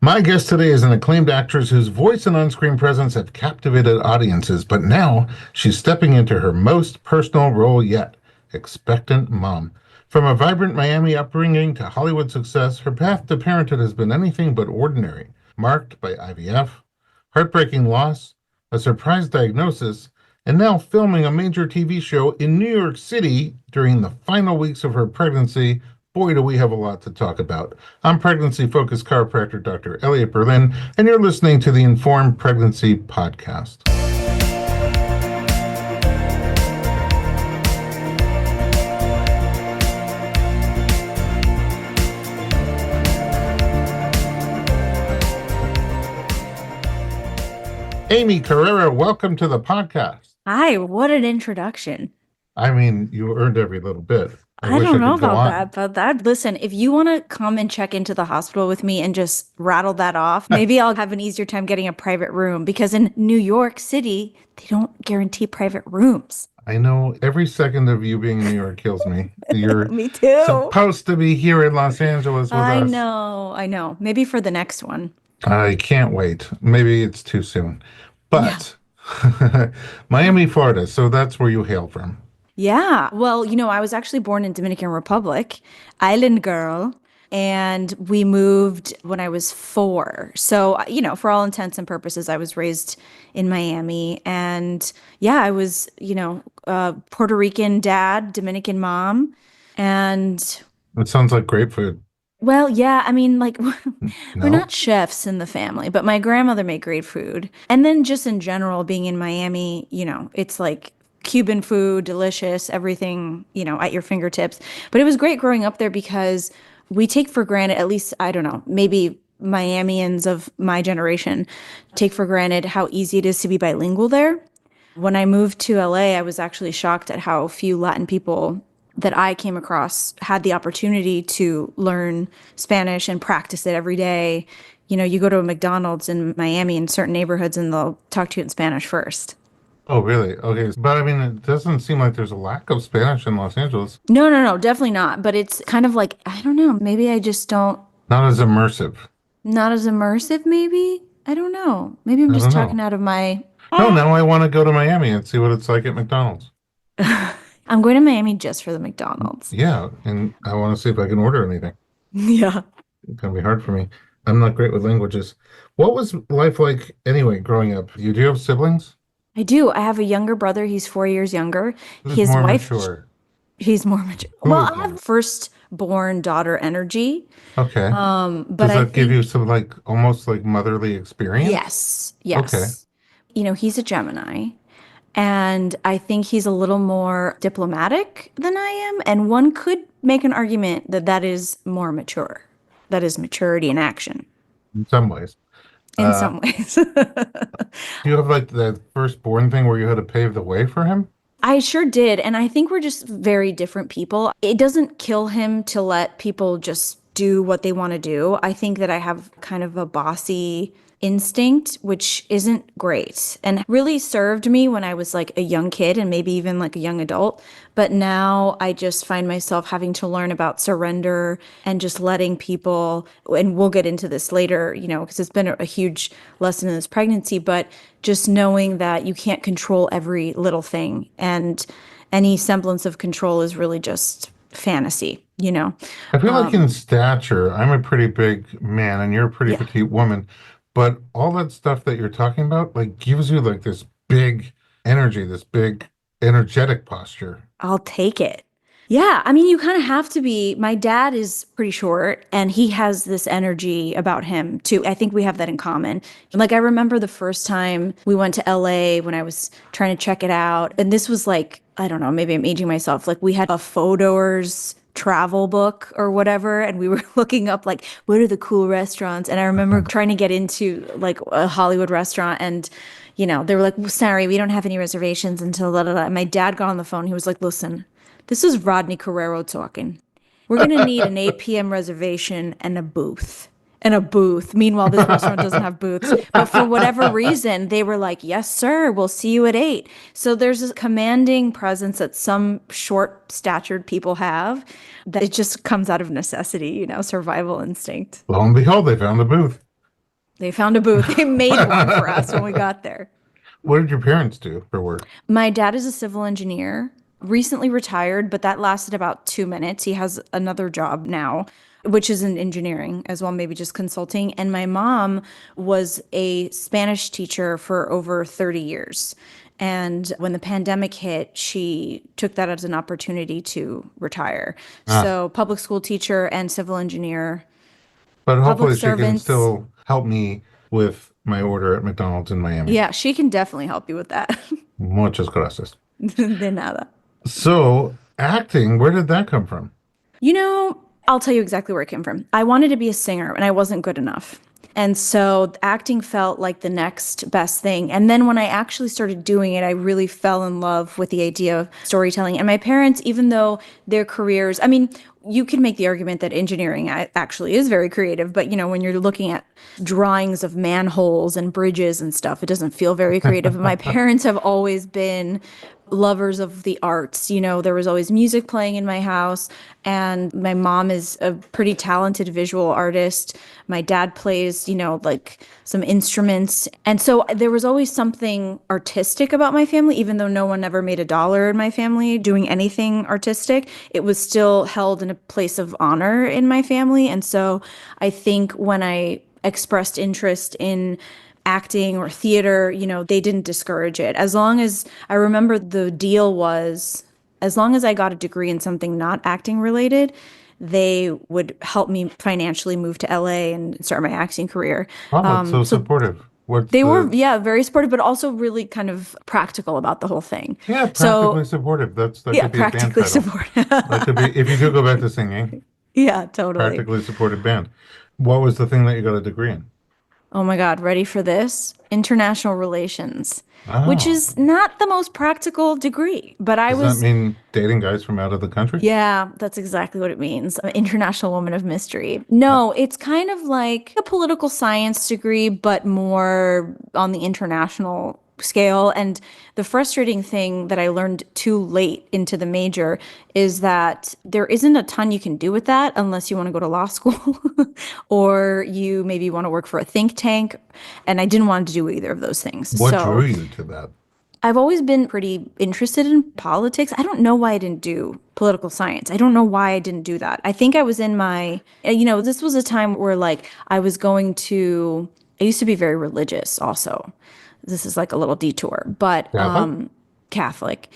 My guest today is an acclaimed actress whose voice and on-screen presence have captivated audiences, but now she's stepping into her most personal role yet, expectant mom. From a vibrant Miami upbringing to Hollywood success, her path to parenthood has been anything but ordinary, marked by IVF, heartbreaking loss, a surprise diagnosis, and now filming a major TV show in New York City during the final weeks of her pregnancy. Boy, do we have a lot to talk about. I'm pregnancy-focused chiropractor Dr. Elliot Berlin, and you're listening to the Informed Pregnancy Podcast. Aimee Carrero, welcome to the podcast. Hi, what an introduction. I mean, you earned every little bit. I don't know about that. Listen, if you want to come and check into the hospital with me and just rattle that off, maybe I'll have an easier time getting a private room because in New York City, they don't guarantee private rooms. I know every second of you being in New York kills me. You're Me too. supposed to be here in Los Angeles with us. I know. Maybe for the next one. I can't wait. Maybe it's too soon. But Miami, Florida, so that's where you hail from. Yeah. Well, I was actually born in Dominican Republic, island girl, and we moved when I was 4. So, for all intents and purposes, I was raised in Miami. And I was, Puerto Rican dad, Dominican mom. And it sounds like great food. Well, yeah, I mean, like, we're No? not chefs in the family, but my grandmother made great food. And then just in general, being in Miami, it's like Cuban food, delicious, everything, at your fingertips. But it was great growing up there because we take for granted, at least, I don't know, maybe Miamians of my generation take for granted how easy it is to be bilingual there. When I moved to LA, I was actually shocked at how few Latin people that I came across had the opportunity to learn Spanish and practice it every day. You go to a McDonald's in Miami in certain neighborhoods and they'll talk to you in Spanish first. Oh, really? Okay. But I mean, it doesn't seem like there's a lack of Spanish in Los Angeles. No, definitely not. But it's kind of like, I don't know, maybe I just don't. Not as immersive. Not as immersive, maybe? I don't know. Maybe I'm just talking out of my. No, now I want to go to Miami and see what it's like at McDonald's. I'm going to Miami just for the McDonald's. Yeah, and I want to see if I can order anything. Yeah. It's going to be hard for me. I'm not great with languages. What was life like anyway growing up? Do you have siblings? I do. I have a younger brother. He's 4 years younger. His more wife. Mature? He's more mature. Well, I have firstborn daughter energy. Okay. But does that give you some almost like motherly experience? Yes. Okay. He's a Gemini. And I think he's a little more diplomatic than I am. And one could make an argument that that is more mature. That is maturity in action. In some ways. In some ways. Do you have the firstborn thing where you had to pave the way for him? I sure did. And I think we're just very different people. It doesn't kill him to let people just do what they want to do. I think that I have kind of a bossy instinct, which isn't great and really served me when I was like a young kid and maybe even like a young adult. But now I just find myself having to learn about surrender and just letting people, and we'll get into this later, because it's been a huge lesson in this pregnancy, but just knowing that you can't control every little thing. And any semblance of control is really just fantasy, I feel like in stature, I'm a pretty big man and you're a pretty petite woman. But all that stuff that you're talking about, gives you this big energy, this big energetic posture. I'll take it. Yeah. I mean, you kind of have to be. My dad is pretty short and he has this energy about him too. I think we have that in common. I remember the first time we went to LA when I was trying to check it out. And this was I don't know, maybe I'm aging myself. We had a Fodor's travel book or whatever, and we were looking up what are the cool restaurants, and I remember trying to get into a Hollywood restaurant, and they were like, well, sorry, we don't have any reservations until da, da, da. And my dad got on the phone. He was like, listen, this is Rodney Carrero talking. We're gonna need an 8 p.m. reservation and a booth. Meanwhile, this restaurant doesn't have booths. But for whatever reason, they were like, yes, sir, we'll see you at 8. So there's this commanding presence that some short-statured people have that it just comes out of necessity, survival instinct. Lo and behold, they found the booth. They found a booth. They made one for us when we got there. What did your parents do for work? My dad is a civil engineer, recently retired, but that lasted about 2 minutes. He has another job now, which is in engineering as well, maybe just consulting. And my mom was a Spanish teacher for over 30 years. And when the pandemic hit, she took that as an opportunity to retire. Ah, So, public school teacher and civil engineer, but public hopefully she can servants. still help me with my order at McDonald's in Miami. Yeah, she can definitely help you with that. Muchas gracias. De nada. So, acting, where did that come from? You know, I'll tell you exactly where it came from. I wanted to be a singer and I wasn't good enough. And so acting felt like the next best thing. And then when I actually started doing it, I really fell in love with the idea of storytelling. And my parents, even though their careers, I mean, you can make the argument that engineering actually is very creative, but when you're looking at drawings of manholes and bridges and stuff, it doesn't feel very creative. And my parents have always been lovers of the arts. There was always music playing in my house, and my mom is a pretty talented visual artist. My dad plays, like some instruments. And so there was always something artistic about my family, even though no one ever made a dollar in my family doing anything artistic. It was still held in a place of honor in my family. And so I think when I expressed interest in acting or theater, they didn't discourage it. As long as I remember the deal was, as long as I got a degree in something not acting related, they would help me financially move to LA and start my acting career. Oh, that's so So supportive. What's they were, the, yeah, very supportive, but also really kind of practical about the whole thing. yeah, So, practically supportive. That yeah, could be a band practically title. supportive. That could be, if you do go back to singing, Yeah, totally. practically supported band. What was the thing that you got a degree in? Oh my God, ready for this? International relations, which Oh, is not the most practical degree, but I does that was, mean dating guys from out of the country? yeah, that's exactly what it means. I'm an international woman of mystery. Uh, No, it's kind of like a political science degree, but more on the international scale. And the frustrating thing that I learned too late into the major is that there isn't a ton you can do with that unless you want to go to law school or you maybe want to work for a think tank. And I didn't want to do either of those things. What drew So you to that? I've always been pretty interested in politics. I don't know why I didn't do political science. I don't know why I didn't do that. I think I was in my, this was a time where like I used to be very religious also. This is like a little detour, but Catholic? Catholic.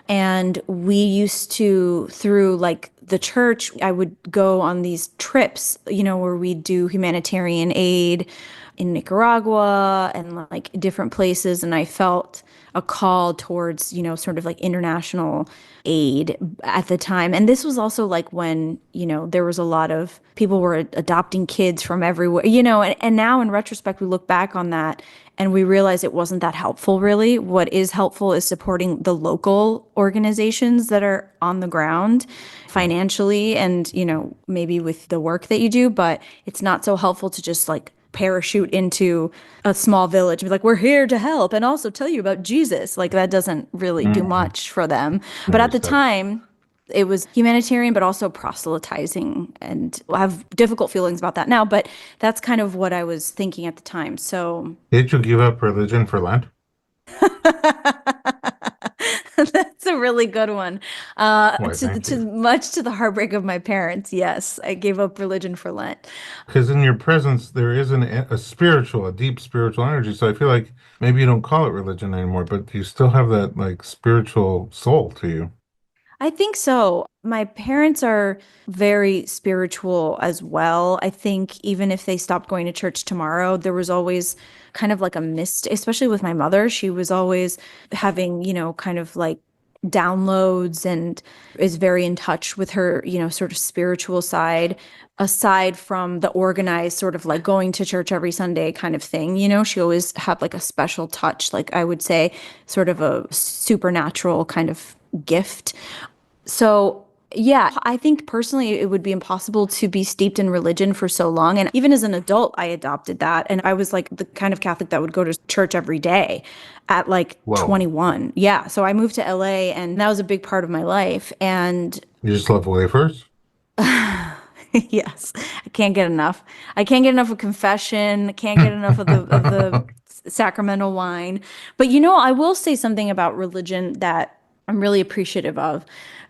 And we used to, through like the church, I would go on these trips, where we do humanitarian aid in Nicaragua and like different places. And I felt a call towards, sort of like international aid at the time. And this was also like when, there was a lot of people were adopting kids from everywhere, and now in retrospect, we look back on that and we realize it wasn't that helpful, really. What is helpful is supporting the local organizations that are on the ground financially and, maybe with the work that you do. But it's not so helpful to just like parachute into a small village and be like, we're here to help and also tell you about Jesus. Like that doesn't really do Mm, much for them. But at the understood. time, it was humanitarian, but also proselytizing. And I have difficult feelings about that now, but that's kind of what I was thinking at the time. So Did you give up religion for Lent? that's a really good one. Why, thank To you. much to the heartbreak of my parents, yes, I gave up religion for Lent. Because in your presence, there is a spiritual, a deep spiritual energy. So I feel like maybe you don't call it religion anymore, but you still have that like spiritual soul to you. I think so. My parents are very spiritual as well. I think even if they stopped going to church tomorrow, there was always kind of like a mist, especially with my mother. She was always having, kind of like downloads and is very in touch with her, sort of spiritual side, aside from the organized sort of like going to church every Sunday kind of thing. She always had like a special touch, like I would say, sort of a supernatural kind of gift. So, yeah, I think personally it would be impossible to be steeped in religion for so long. And even as an adult, I adopted that. And I was like the kind of Catholic that would go to church every day at like Whoa. 21. Yeah. So I moved to LA and that was a big part of my life. And You just love wafers? Yes, I can't get enough. I can't get enough of confession. I can't get enough of the sacramental wine. But I will say something about religion that I'm really appreciative of.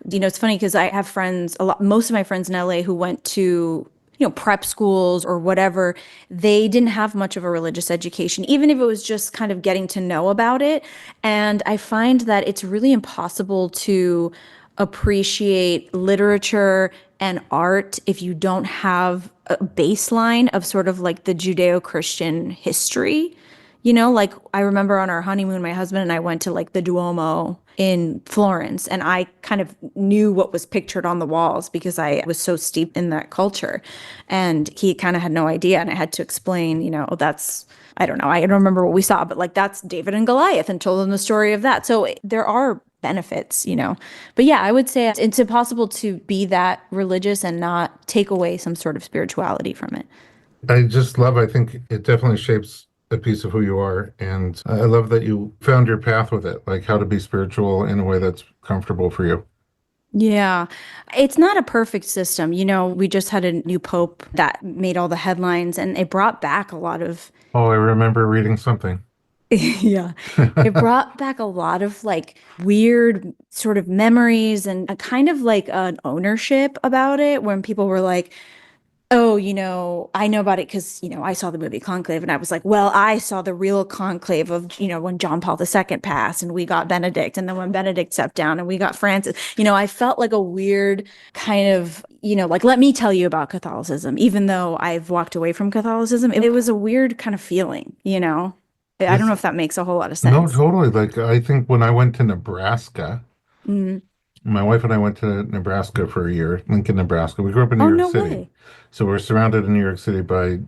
It's funny because I have friends, a lot, most of my friends in LA who went to prep schools or whatever. They didn't have much of a religious education, even if it was just kind of getting to know about it. And I find that it's really impossible to appreciate literature and art if you don't have a baseline of sort of like the Judeo-Christian history. Like I remember on our honeymoon, my husband and I went to like the Duomo in Florence, and I kind of knew what was pictured on the walls because I was so steeped in that culture. And he kind of had no idea. And I had to explain, that's, I don't know, I don't remember what we saw, but like that's David and Goliath, and told them the story of that. So there are benefits. But yeah, I would say it's impossible to be that religious and not take away some sort of spirituality from it. I think it definitely shapes a piece of who you are. And I love that you found your path with it, like how to be spiritual in a way that's comfortable for you. Yeah. It's not a perfect system. We just had a new pope that made all the headlines, and it brought back a lot of, Oh, I remember reading something. yeah, it brought back a lot of like weird sort of memories and a kind of like an ownership about it when people were like, oh, I know about it because, I saw the movie Conclave, and I was like, well, I saw the real conclave of, when John Paul II passed and we got Benedict. And then when Benedict stepped down and we got Francis, I felt like a weird kind of, like, let me tell you about Catholicism, even though I've walked away from Catholicism. It was a weird kind of feeling. I don't know It's if that makes a whole lot of no, sense. totally. Like I think when I went to Nebraska, Mm. my wife and I went to Nebraska for a year, Lincoln, Nebraska. We grew up in New Oh, York no City. way. So we're surrounded in New York City by,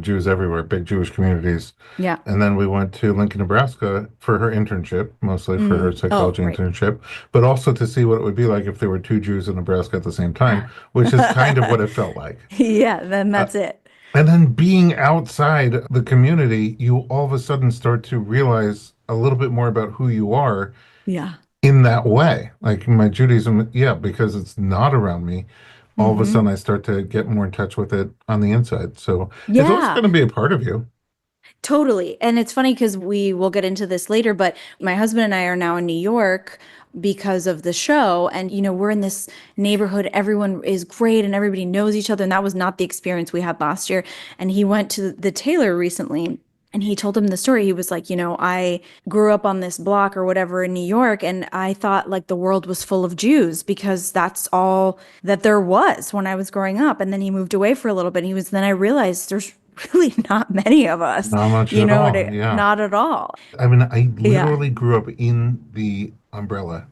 Jews everywhere, big Jewish communities. Yeah. And then we went to Lincoln, Nebraska for her internship, mostly for her Mm. Oh, psychology right. internship, but also to see what it would be like if there were two Jews in Nebraska at the same time, which is kind of what it felt like. Yeah, then Uh, that's it. and then being outside the community, you all of a sudden start to realize a little bit more about who you are Yeah. in that way. Like my Judaism, yeah, because it's not around me, all of a Hmm. sudden I start to get more in touch with it on the inside. So it's always Yeah. going to be a part of you. Totally. And it's funny because we will get into this later, but my husband and I are now in New York because of the show. And, we're in this neighborhood. Everyone is great and everybody knows each other. And that was not the experience we had last year. And he went to the tailor recently. And he told him the story. He was like, I grew up on this block or whatever in New York, and I thought like the world was full of Jews because that's all that there was when I was growing up. And then he moved away for a little bit. And then I realized there's really not many of us, Not much at all. Yeah. not at all. I mean, I Yeah. literally grew up in the umbrella.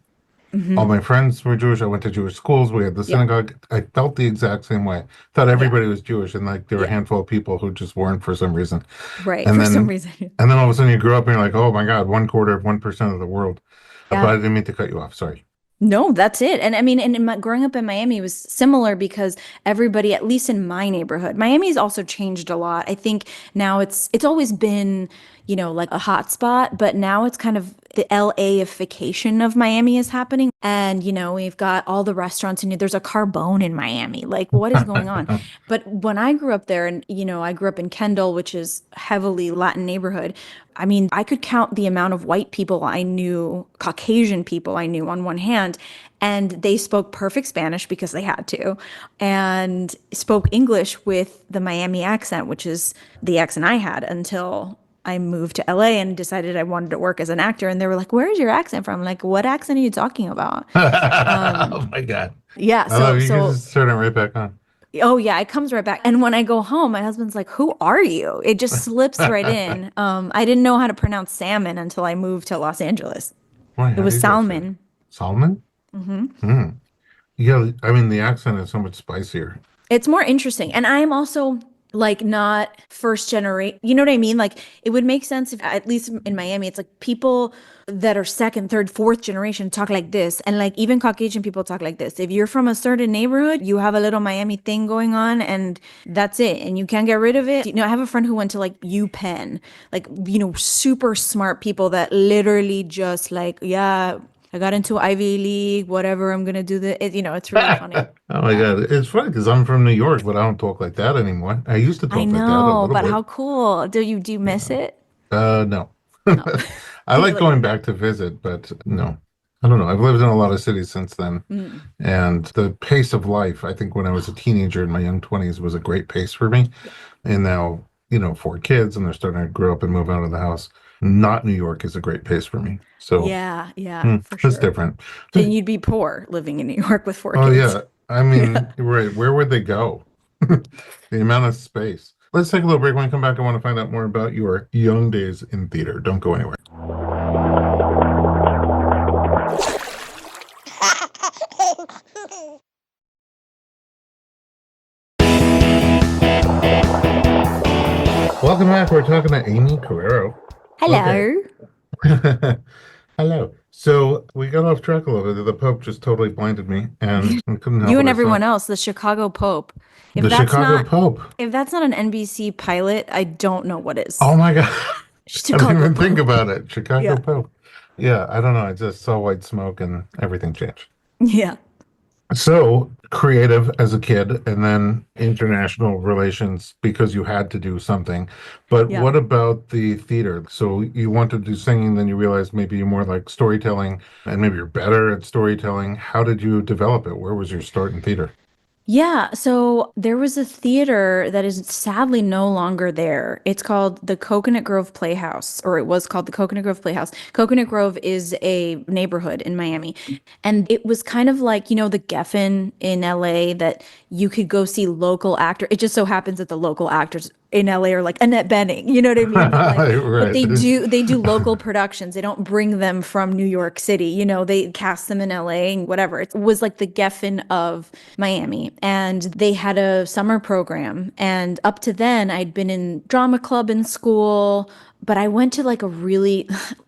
All Hmm. my friends were Jewish. I went to Jewish schools. We had the Yeah. synagogue. I felt the exact same way. Thought Yeah. everybody was Jewish, and like there were a Yeah. handful of people who just weren't for some reason. Right. And For some then, reason. and then all of a sudden you grow up and you're like, oh my God, 1/4 of 1% of the world. But Yeah. I didn't mean to cut you off. Sorry. No, that's it. And I mean, and growing up in Miami was similar because everybody, at least in my neighborhood, Miami's also changed a lot. I think now it's always been, like a hot spot, but now it's kind of the LA-ification of Miami is happening. And, we've got all the restaurants and there's a Carbone in Miami. Like, what is going on? But when I grew up there, and, I grew up in Kendall, which is heavily Latin neighborhood. I mean, I could count the amount of white people I knew, Caucasian people I knew on one hand, and they spoke perfect Spanish because they had to, and spoke English with the Miami accent, which is the accent I had until I moved to LA and decided I wanted to work as an actor. And they were like, "Where's your accent from?" I'm like, "What accent are you talking about?" Oh my God. Yeah, I love so you. You can so just turn it right back on. oh yeah, it comes right back. And when I go home, my husband's like, "Who are you?" It just slips right in. I didn't know how to pronounce salmon until I moved to Los Angeles. Why, It how do was you guys say it? salmon. Solomon? Hmm. Hmm. Yeah, I mean the accent is so much spicier. It's more interesting. And I am also like not first generation. You know what I mean? Like it would make sense if, at least in Miami, it's like people that are second, third, fourth generation talk like this. And like even Caucasian people talk like this. If you're from a certain neighborhood, you have a little Miami thing going on and that's it. And you can't get rid of it. I have a friend who went to like UPenn, like, super smart people that literally just like, yeah, I got into Ivy League, whatever, I'm gonna do it's really funny. Oh my Yeah. God. It's funny because I'm from New York, but I don't talk like that anymore. I used to I talk like that a know, little but bit. how cool. Do you miss it? No. Oh. I You're like like, going back to visit, but no. I don't know. I've lived in a lot of cities since then. mm, And the pace of life, I think when I was a teenager in my young 20s was a great pace for me. yeah. And now, 4 kids and they're starting to grow up and move out of the house. Not New York is a great pace for me. So Yeah, yeah, for it's sure. different. And you'd be poor living in New York with four Oh kids. yeah. I Yeah. mean, right. Where would they go? The amount of space. Let's take a little break. When we come back, I want to find out more about your young days in theater. Don't go anywhere. Welcome back. We're talking to Aimee Carrero. Okay. Hello. Hello. So we got off track a little bit. The Pope just totally blinded me, and I couldn't help You what and I saw. everyone else, the Chicago Pope. If The that's Chicago not Pope. if that's not an NBC pilot, I don't know what Oh is. my God. I didn't Chicago even think Pope. about it. Chicago Yeah. Pope. Yeah, I don't know. I just saw white smoke and everything changed. Yeah. So creative as a kid and then international relations because you had to do something. But Yeah. what about the theater? So you wanted to do singing, then you realized maybe you're more like storytelling and maybe you're better at storytelling. How did you develop it? Where was your start in theater? Yeah, so there was a theater that is sadly no longer there. It's called the Coconut Grove Playhouse, or it was called the Coconut Grove Playhouse. Coconut Grove is a neighborhood in Miami. And it was kind of like, the Geffen in LA that you could go see local actor. It just so happens that the local actors in LA are like Annette Bening, you know what I mean? But Right. they do local productions. They don't bring them from New York City. They cast them in LA and whatever. It was like the Geffen of Miami. And they had a summer program. And up to then, I'd been in drama club in school, but I went to like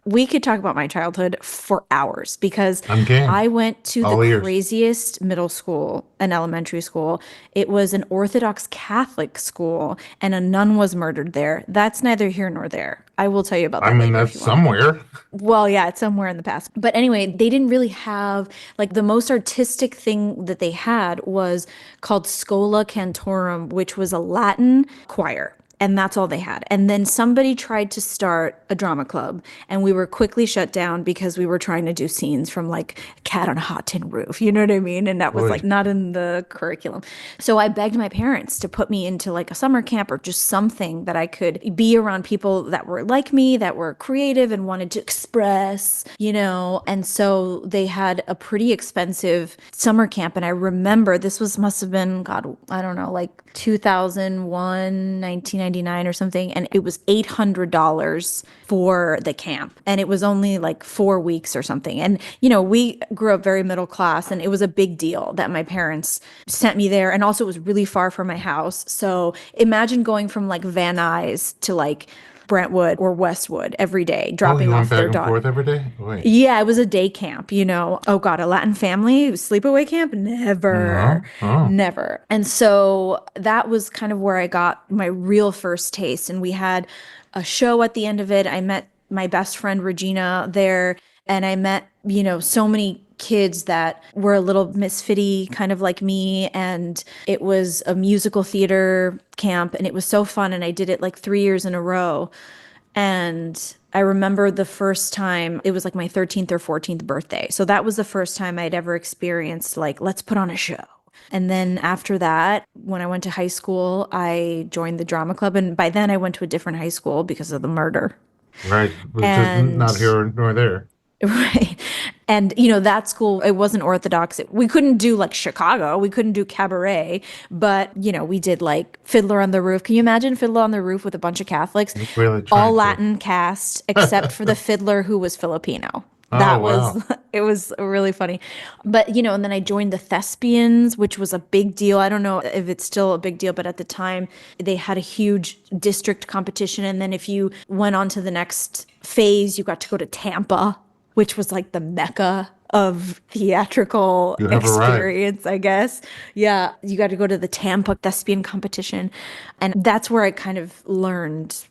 we could talk about my childhood for hours because I'm game. I went to the All ears. craziest middle school and elementary school. It was an Orthodox Catholic school and a nun was murdered there. That's neither here nor there. I will tell you about I that mean, later if that's you want. somewhere. Well, yeah, it's somewhere in the past. But anyway, they didn't really have like the most artistic thing that they had was called Schola Cantorum, which was a Latin choir. And that's all they had. And then somebody tried to start a drama club, and we were quickly shut down because we were trying to do scenes from like Cat on a Hot Tin Roof. You know what I mean? And that was Boy, like not in the curriculum. So I begged my parents to put me into like a summer camp or just something that I could be around people that were like me, that were creative and wanted to express. And so they had a pretty expensive summer camp. And I remember must have been, God, I don't know, like 2001, 1999 or something. And it was $800 for the camp. And it was only like 4 weeks or something. And, we grew up very middle class and it was a big deal that my parents sent me there. And also it was really far from my house. So imagine going from like Van Nuys to like Brentwood or Westwood every day, oh, you dropping went off back their and daughter. forth every day? Wait, Yeah, it was a day camp. Oh God, a Latin family sleepaway camp? Never, no? Oh, never. And so that was kind of where I got my real first taste. And we had a show at the end of it. I met my best friend Regina there, and I met, so many kids that were a little misfitty, kind of like me. And it was a musical theater camp, and it was so fun. And I did it like 3 years in a row. And I remember the first time, it was like my 13th or 14th birthday. So that was the first time I'd ever experienced, like, let's put on a show. And then after that, when I went to high school, I joined the drama club. And by then, I went to a different high school because of the murder. right. Which is And not here nor there. right. And, that school, it wasn't Orthodox. We couldn't do like Chicago. We couldn't do cabaret, but, we did like Fiddler on the Roof. Can you imagine Fiddler on the Roof with a bunch of Catholics? You're really All trying to. Latin cast except for the fiddler who was Filipino. Oh, That wow. was, it was really funny. But, and then I joined the Thespians, which was a big deal. I don't know if it's still a big deal, but at the time they had a huge district competition. And then if you went on to the next phase, you got to go to Tampa, which was like the mecca of theatrical You have arrived. experience, I guess. Yeah, you got to go to the Tampa thespian competition. And that's where I kind of learned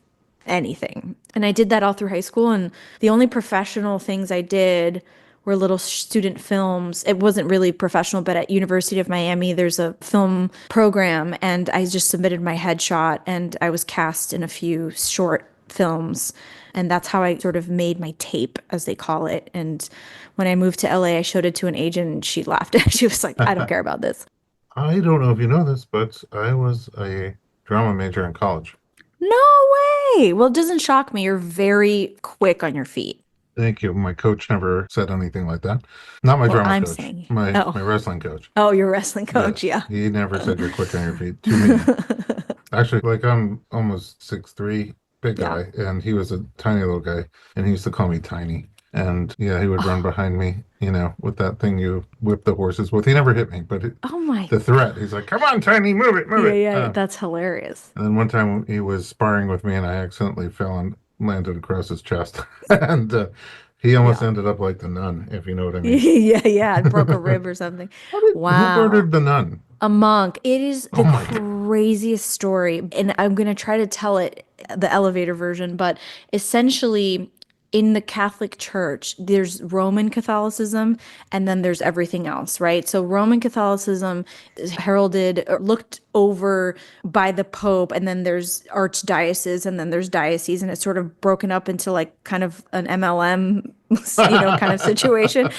anything. And I did that all through high school. And the only professional things I did were little student films. It wasn't really professional, but at University of Miami, there's a film program, and I just submitted my headshot, and I was cast in a few short films. And that's how I sort of made my tape, as they call it. And when I moved to LA, I showed it to an agent, and she laughed. She was like, I don't care about this. I don't know if you know this, but I was a drama major in college. No way. Well, it doesn't shock me. You're very quick on your feet. Thank you. My coach never said anything like that. Not my Well, drama I'm coach, saying, my oh, wrestling coach. oh, you're a wrestling coach. Yes, Yeah. he never said you're quick on your feet to me. Actually, like I'm almost 6'3", big Yeah. guy, and he was a tiny little guy, and he used to call me Tiny. And yeah, he would run Oh, behind me, with that thing you whip the horses with. He never hit me, but oh my. the threat, he's like, "Come on, Tiny, move it, move Yeah, it." yeah. That's hilarious. And then one time he was sparring with me, and I accidentally fell and landed across his chest, and he almost Yeah. ended up like the nun, if you know what I mean. Yeah, yeah. It broke a rib or something. Who Wow. murdered the nun? A monk. It is Oh the my God. craziest story. And I'm going to try to tell it the elevator version, but essentially, in the Catholic Church, there's Roman Catholicism and then there's everything else, right? So Roman Catholicism is heralded, or looked over by the Pope, and then there's archdiocese, and then there's diocese, and it's sort of broken up into like kind of an MLM, kind of situation.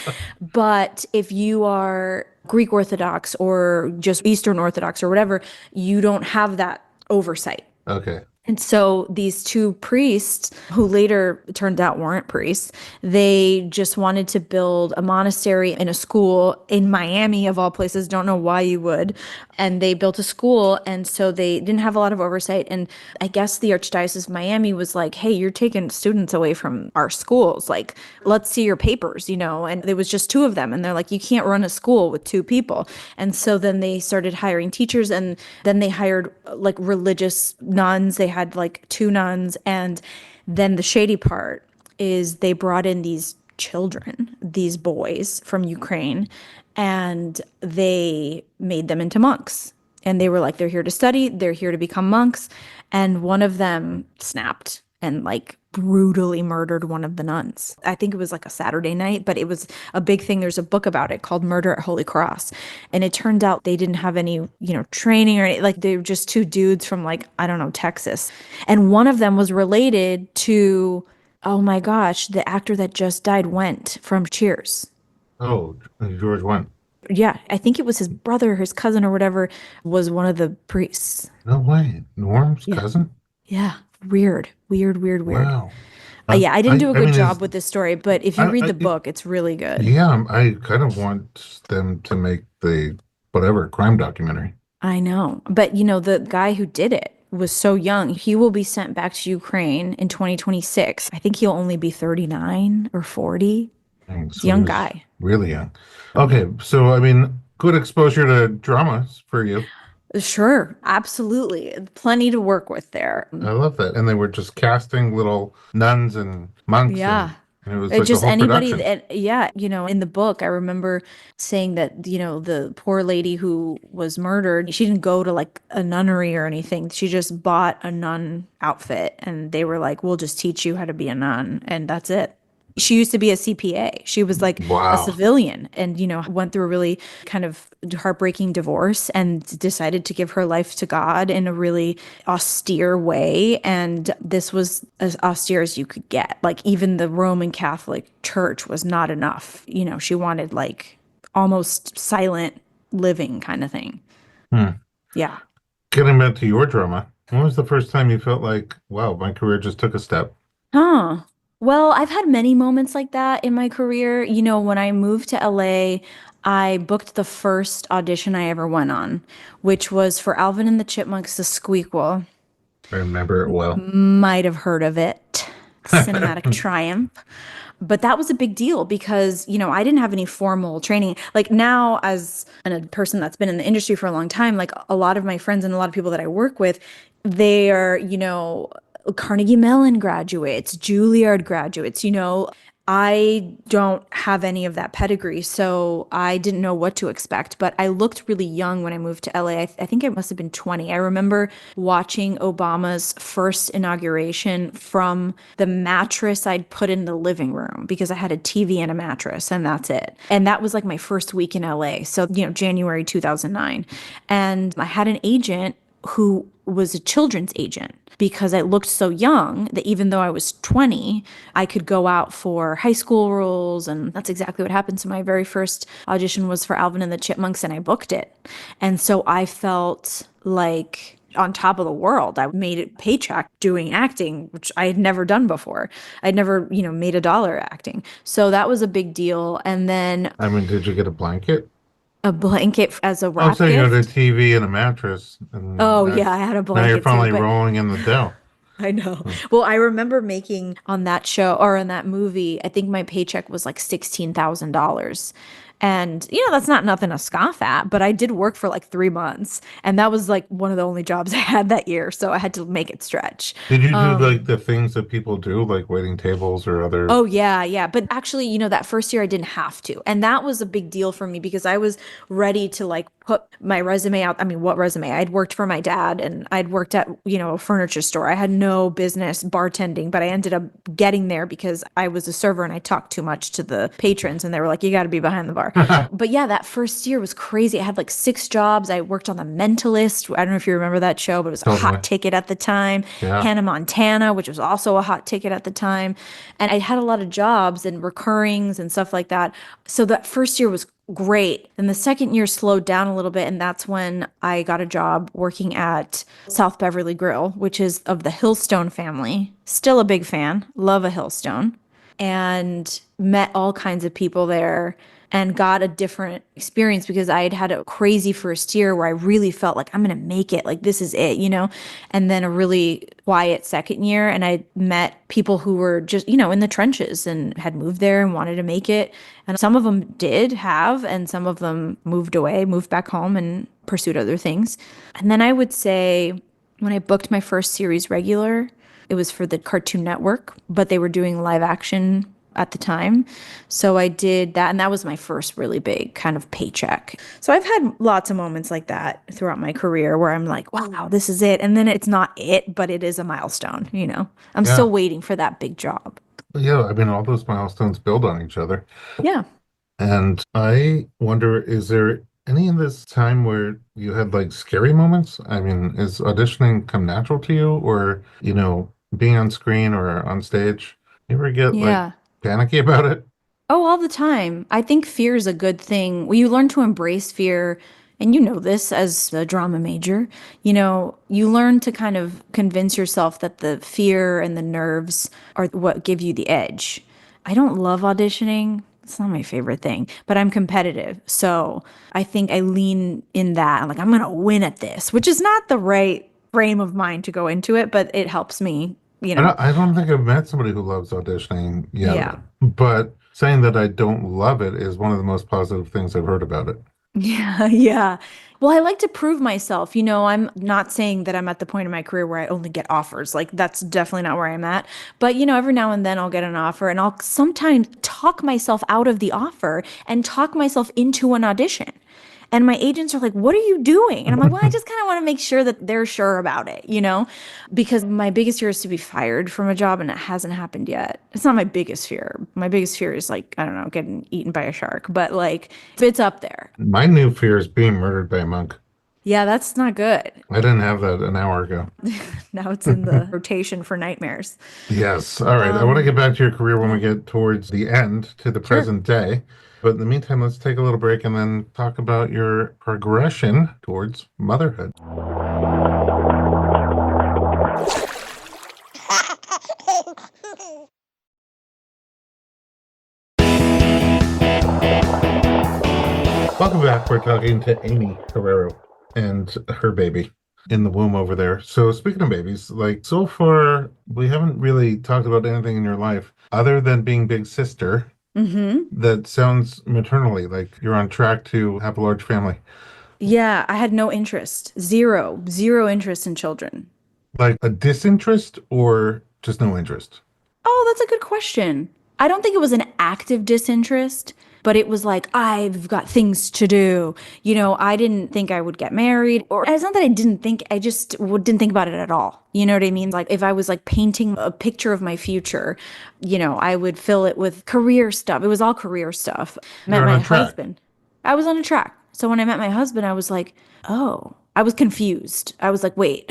But if you are Greek Orthodox or just Eastern Orthodox or whatever, you don't have that oversight. Okay. And so these two priests, who later turned out weren't priests, they just wanted to build a monastery and a school in Miami, of all places. Don't know why you would. And they built a school. And so they didn't have a lot of oversight. And I guess the Archdiocese of Miami was like, hey, you're taking students away from our schools. Like, let's see your papers, And there was just two of them. And they're like, you can't run a school with two people. And so then they started hiring teachers, and then they hired like religious nuns. They had like two nuns. And then the shady part is they brought in these children, these boys from Ukraine, and they made them into monks. And they were like, they're here to study, they're here to become monks. And one of them snapped and like brutally murdered one of the nuns. I think it was like a Saturday night, but it was a big thing. There's a book about it called Murder at Holy Cross. And it turned out they didn't have any, training or anything. Like they were just two dudes from like, I don't know, Texas. And one of them was related to, oh my gosh, the actor that just died, Went from Cheers. Oh, George went. Yeah, I think it was his brother, his cousin or whatever was one of the priests. No way. Norm's Yeah. cousin? Yeah. Weird, weird, weird, weird. Wow. Yeah, I didn't do a I good mean, job with this story, but if you read the book, it's really good. yeah, I kind of want them to make the whatever crime documentary. I know. But the guy who did it was so young. He will be sent back to Ukraine in 2026. I think he'll only be 39 or 40. Dang, He's a so he young was guy. really young. Okay, so I mean, good exposure to dramas for you. Sure, absolutely. Plenty to work with there. I love that. And they were just casting little nuns and monks, Yeah. and it was It like a just whole anybody production. that, yeah, in the book, I remember saying that, the poor lady who was murdered, she didn't go to like a nunnery or anything. She just bought a nun outfit, and they were like, we'll just teach you how to be a nun. And that's it. She used to be a CPA. She was like a Wow. civilian, and, went through a really kind of heartbreaking divorce and decided to give her life to God in a really austere way. And this was as austere as you could get. Like, even the Roman Catholic Church was not enough. She wanted like almost silent living kind of thing. Hmm. Yeah. Getting back to your drama, when was the first time you felt like, wow, my career just took a step? Huh. Well, I've had many moments like that in my career. When I moved to LA, I booked the first audition I ever went on, which was for Alvin and the Chipmunks, The Squeakquel. I remember it well. Might have heard of it. Cinematic triumph. But that was a big deal because, I didn't have any formal training. Like now, as a person that's been in the industry for a long time, like a lot of my friends and a lot of people that I work with, they are, Carnegie Mellon graduates, Juilliard graduates, I don't have any of that pedigree, so I didn't know what to expect. But I looked really young when I moved to LA. I think I must have been 20. I remember watching Obama's first inauguration from the mattress I'd put in the living room because I had a TV and a mattress, and that's it. And that was like my first week in LA. So, January 2009. And I had an agent who was a children's agent because I looked so young that even though I was 20, I could go out for high school roles. And that's exactly what happened. So my very first audition was for Alvin and the Chipmunks, and I booked it. And so I felt like on top of the world. I made a paycheck doing acting, which I had never done before. I'd never, made a dollar acting. So that was a big deal. And then I mean, did you get a blanket? a blanket as a I'm wrap saying you had a gift. TV and a mattress, and Oh yeah, I had a now you're blanket too, finally but rolling in the dough. I know. Well, I remember making on that show or on that movie, I think my paycheck was like $16,000. And, that's not nothing to scoff at, but I did work for like 3 months. And that was like one of the only jobs I had that year. So I had to make it stretch. Did you do like the things that people do, like waiting tables or other? Oh yeah, yeah. But actually, that first year I didn't have to. And that was a big deal for me because I was ready to like put my resume out. I mean, what resume? I'd worked for my dad and I'd worked at, a furniture store. I had no business bartending, but I ended up getting there because I was a server and I talked too much to the patrons and they were like, you got to be behind the bar. But yeah, that first year was crazy. I had like 6 jobs. I worked on The Mentalist. I don't know if you remember that show, but it was a Totally. hot ticket at the time. Yeah. Hannah Montana, which was also a hot ticket at the time. And I had a lot of jobs and recurrings and stuff like that. So that first year was great. And the second year slowed down a little bit. And that's when I got a job working at South Beverly Grill, which is of the Hillstone family. Still a big fan. Love a Hillstone. And met all kinds of people there and got a different experience because I had had a crazy first year where I really felt like I'm going to make it, like this is it. And then a really quiet second year. And I met people who were just, in the trenches and had moved there and wanted to make it. And some of them did have, and some of them moved away, moved back home and pursued other things. And then I would say when I booked my first series regular, it was for the Cartoon Network, but they were doing live action at the time. So I did that, and that was my first really big kind of paycheck. So I've had lots of moments like that throughout my career where I'm like, wow, this is it. And then it's not it, but it is a milestone. I'm Yeah. still waiting for that big job. Yeah. I mean, all those milestones build on each other. Yeah. And I wonder, is there any in this time where you had like scary moments? I mean, is auditioning come natural to you or, being on screen or on stage? You ever get like Yeah. panicky about it? Oh, all the time. I think fear is a good thing. Well, you learn to embrace fear, and you know this as a drama major. You learn to kind of convince yourself that the fear and the nerves are what give you the edge. I don't love auditioning. It's not my favorite thing, but I'm competitive. So I think I lean in that. I'm like, I'm going to win at this, which is not the right frame of mind to go into it, but it helps me, you I know. don't think I've met somebody who loves auditioning yet, Yeah. but saying that I don't love it is one of the most positive things I've heard about it. Yeah, yeah. Well, I like to prove myself. I'm not saying that I'm at the point in my career where I only get offers. Like, that's definitely not where I'm at. But, every now and then I'll get an offer and I'll sometimes talk myself out of the offer and talk myself into an audition. And my agents are like, what are you doing? And I'm like, well, I just kind of want to make sure that they're sure about it, because my biggest fear is to be fired from a job and it hasn't happened yet. It's not my biggest fear. My biggest fear is like, I don't know, getting eaten by a shark, but like it's up there. My new fear is being murdered by a monk. Yeah, that's not good. I didn't have that an hour ago. Now it's in the rotation for nightmares. Yes. All right. I want to get back to your career when we Yeah, get towards the end to the sure. present day. But in the meantime, let's take a little break and then talk about your progression towards motherhood. Welcome back. We're talking to Aimee Carrero and her baby in the womb over there. So speaking of babies, like so far, we haven't really talked about anything in your life other than being big sister. Mm-hmm. That sounds maternally like you're on track to have a large family. Yeah, I had no interest. Zero interest in children. Like a disinterest or just no interest? Oh, that's a good question. I don't think it was an active disinterest, but it was like, I've got things to do. I didn't think I would get married, or it's not that I didn't think, I just didn't think about it at all. You know what I mean? Like if I was like painting a picture of my future, I would fill it with career stuff. It was all career stuff. Met You're on my a track. husband. I was on a track. So when I met my husband, I was like, oh, I was confused. I was like, wait,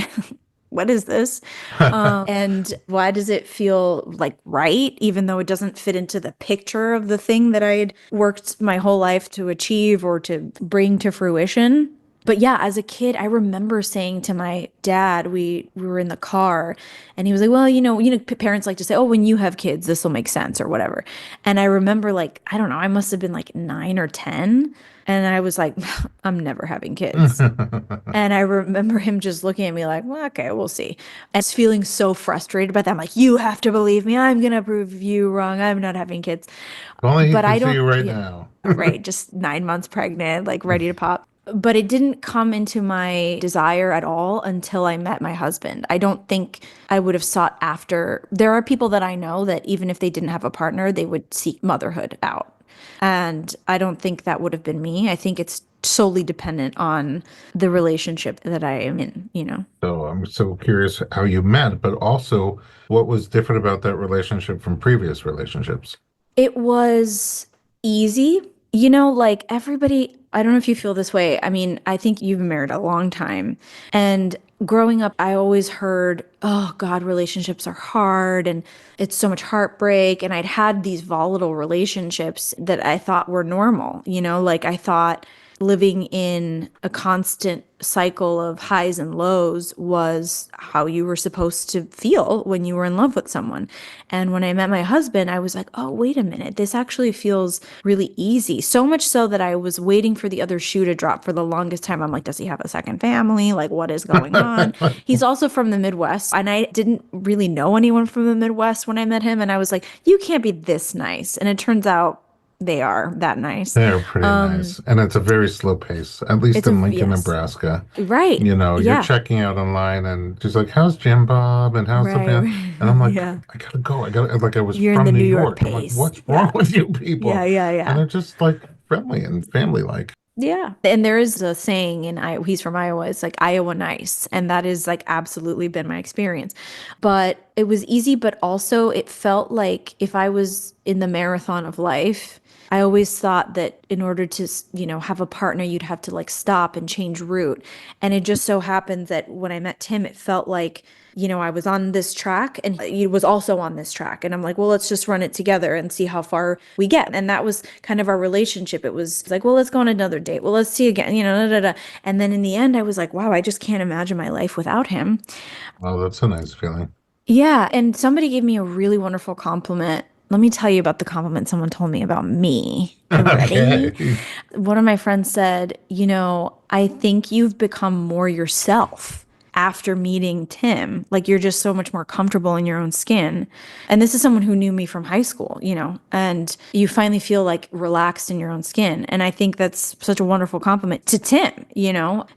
what is this? And why does it feel like right, even though it doesn't fit into the picture of the thing that I had worked my whole life to achieve or to bring to fruition? But yeah, as a kid, I remember saying to my dad, we were in the car, and he was like, "Well, parents like to say, oh, when you have kids, this will make sense or whatever." And I remember, like, I don't know, I must have been like 9 or 10, and I was like, "I'm never having kids." And I remember him just looking at me like, well, okay, we'll see. And just feeling so frustrated by that. I'm like, you have to believe me. I'm going to prove you wrong. I'm not having kids. If only he But can I see don't, you right yeah, now. right. Just 9 months pregnant, like ready to pop. But it didn't come into my desire at all until I met my husband. I don't think I would have sought after. There are people that I know that even if they didn't have a partner, they would seek motherhood out. And I don't think that would have been me. I think it's solely dependent on the relationship that I am in. So I'm so curious how you met, but also what was different about that relationship from previous relationships? It was easy. Like everybody, I don't know if you feel this way. I mean, I think you've been married a long time. And growing up, I always heard, oh God, relationships are hard and it's so much heartbreak. And I'd had these volatile relationships that I thought were normal. Like I thought living in a constant cycle of highs and lows was how you were supposed to feel when you were in love with someone. And when I met my husband, I was like, oh, wait a minute, this actually feels really easy. So much so that I was waiting for the other shoe to drop for the longest time. I'm like, does he have a second family? Like, what is going on? He's also from the Midwest. And I didn't really know anyone from the Midwest when I met him. And I was like, you can't be this nice. And it turns out they are that nice. They're pretty nice. And it's a very slow pace, at least It's a, in Lincoln, yes. Nebraska. Right. You're Yeah. checking out online and she's like, how's Jim Bob? And how's the Right. band? And I'm like, Yeah. I gotta go. I gotta, like, I was You're in from the New New York York. I'm like, pace. what's wrong Yeah. with you Yeah. people? Yeah. And Yeah. they're just like friendly and family like. Yeah. And there is a saying in Iowa, he's from Iowa, it's like Iowa nice. And that is like absolutely been my experience. But it was easy, but also it felt like if I was in the marathon of life, I always thought that in order to, have a partner, you'd have to like stop and change route. And it just so happens that when I met Tim, it felt like, I was on this track and he was also on this track. And I'm like, well, let's just run it together and see how far we get. And that was kind of our relationship. It was like, well, let's go on another date. Well, let's see again, da, da, da. And then in the end, I was like, wow, I just can't imagine my life without him. Oh, that's a nice feeling. Yeah. And somebody gave me a really wonderful compliment. Let me tell you about the compliment someone told me about me. Are you ready? Okay. One of my friends said, I think you've become more yourself after meeting Tim. Like you're just so much more comfortable in your own skin. And this is someone who knew me from high school, and you finally feel like relaxed in your own skin. And I think that's such a wonderful compliment to Tim,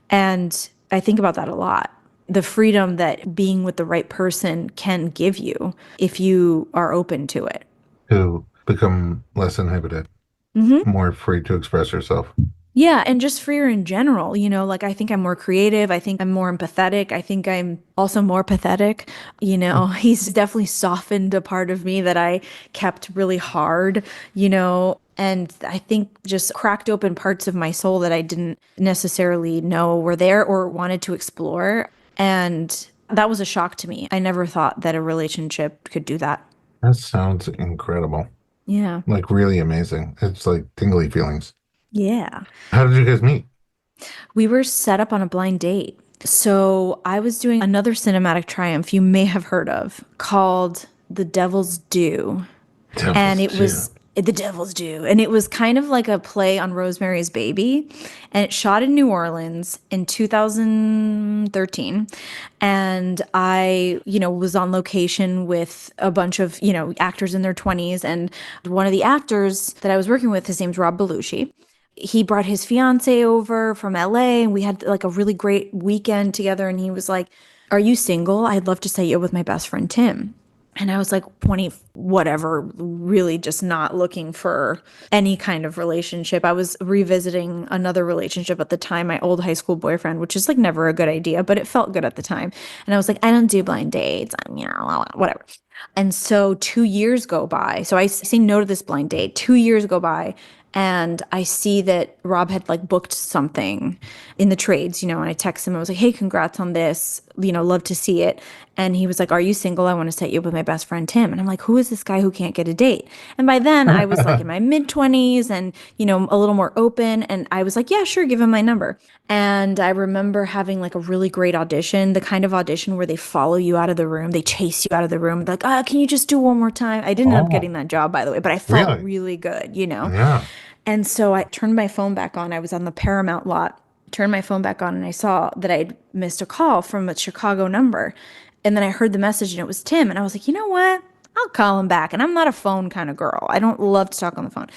and I think about that a lot. The freedom that being with the right person can give you if you are open to it. To become less inhibited, more free to express yourself. Yeah, and just freer in general, like I think I'm more creative. I think I'm more empathetic. I think I'm also more pathetic. He's definitely softened a part of me that I kept really hard, and I think just cracked open parts of my soul that I didn't necessarily know were there or wanted to explore. And that was a shock to me. I never thought that a relationship could do that. That sounds incredible. Yeah. Like really amazing. It's like tingly feelings. Yeah. How did you guys meet? We were set up on a blind date. So I was doing another cinematic triumph you may have heard of called The Devil's Due. And Devil's it too. was The Devil's Due. And it was kind of like a play on Rosemary's Baby. And it shot in New Orleans in 2013. And I, was on location with a bunch of, actors in their 20s. And one of the actors that I was working with, his name's Rob Belushi. He brought his fiance over from LA and we had like a really great weekend together. And he was like, are you single? I'd love to set you up with my best friend, Tim. And I was like 20, whatever, really just not looking for any kind of relationship. I was revisiting another relationship at the time, my old high school boyfriend, which is like never a good idea, but it felt good at the time. And I was like, I don't do blind dates. I'm, whatever. And so 2 years go by. So I say no to this blind date. 2 years go by. And I see that Rob had like booked something in the trades, and I text him. I was like, hey, congrats on this, love to see it. And he was like, are you single? I want to set you up with my best friend, Tim. And I'm like, who is this guy who can't get a date? And by then I was like in my mid 20s and, a little more open. And I was like, yeah, sure, give him my number. And I remember having like a really great audition, the kind of audition where they follow you out of the room, they chase you out of the room. They're like, can you just do one more time? I didn't end up getting Oh, that job, by the way, but I felt really? really good. Yeah. And so I turned my phone back on. I was on the Paramount lot, turned my phone back on, and I saw that I'd missed a call from a Chicago number. And then I heard the message and it was Tim. And I was like, you know what? I'll call him back. And I'm not a phone kind of girl. I don't love to talk on the phone.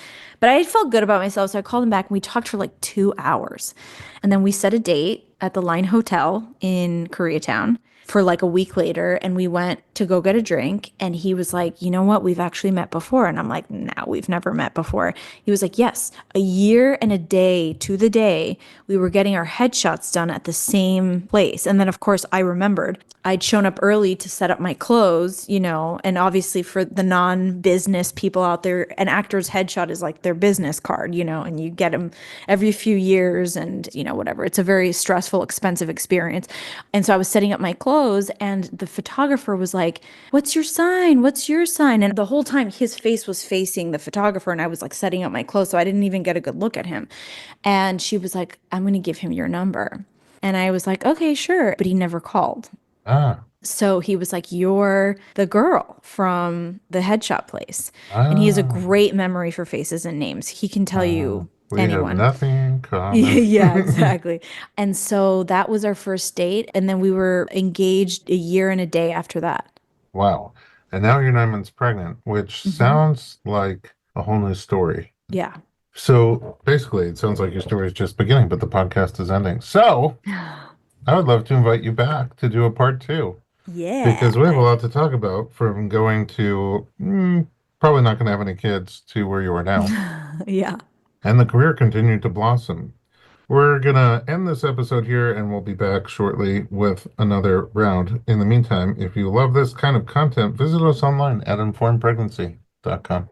But I felt good about myself. So I called him back and we talked for like 2 hours. And then we set a date at the Line Hotel in Koreatown for like a week later. And we went to go get a drink. And he was like, you know what? We've actually met before. And I'm like, no, we've never met before. He was like, yes, a year and a day to the day, we were getting our headshots done at the same place. And then, of course, I remembered I'd shown up early to set up my clothes, and obviously for the non-business people out there, an actor's headshot is like their business card, and you get them every few years and, whatever. It's a very stressful, expensive experience. And so I was setting up my clothes and the photographer was like, what's your sign? What's your sign? And the whole time his face was facing the photographer and I was like setting up my clothes. So I didn't even get a good look at him. And she was like, I'm going to give him your number. And I was like, okay, sure. But he never called. Ah, So he was like, you're the girl from the headshot place. And he has a ah, great memory for faces and names. He can tell you we have anyone. nothing in common. Yeah, exactly. And so that was our first date. And then we were engaged a year and a day after that. Wow. And now you're 9 months pregnant, which Hmm. sounds like a whole new story. Yeah. So basically, it sounds like your story is just beginning, but the podcast is ending. So I would love to invite you back to do a part two Yeah. because we have a lot to talk about from going to probably not going to have any kids to where you are now. Yeah. And the career continued to blossom. We're going to end this episode here and we'll be back shortly with another round. In the meantime, if you love this kind of content, visit us online at informedpregnancy.com.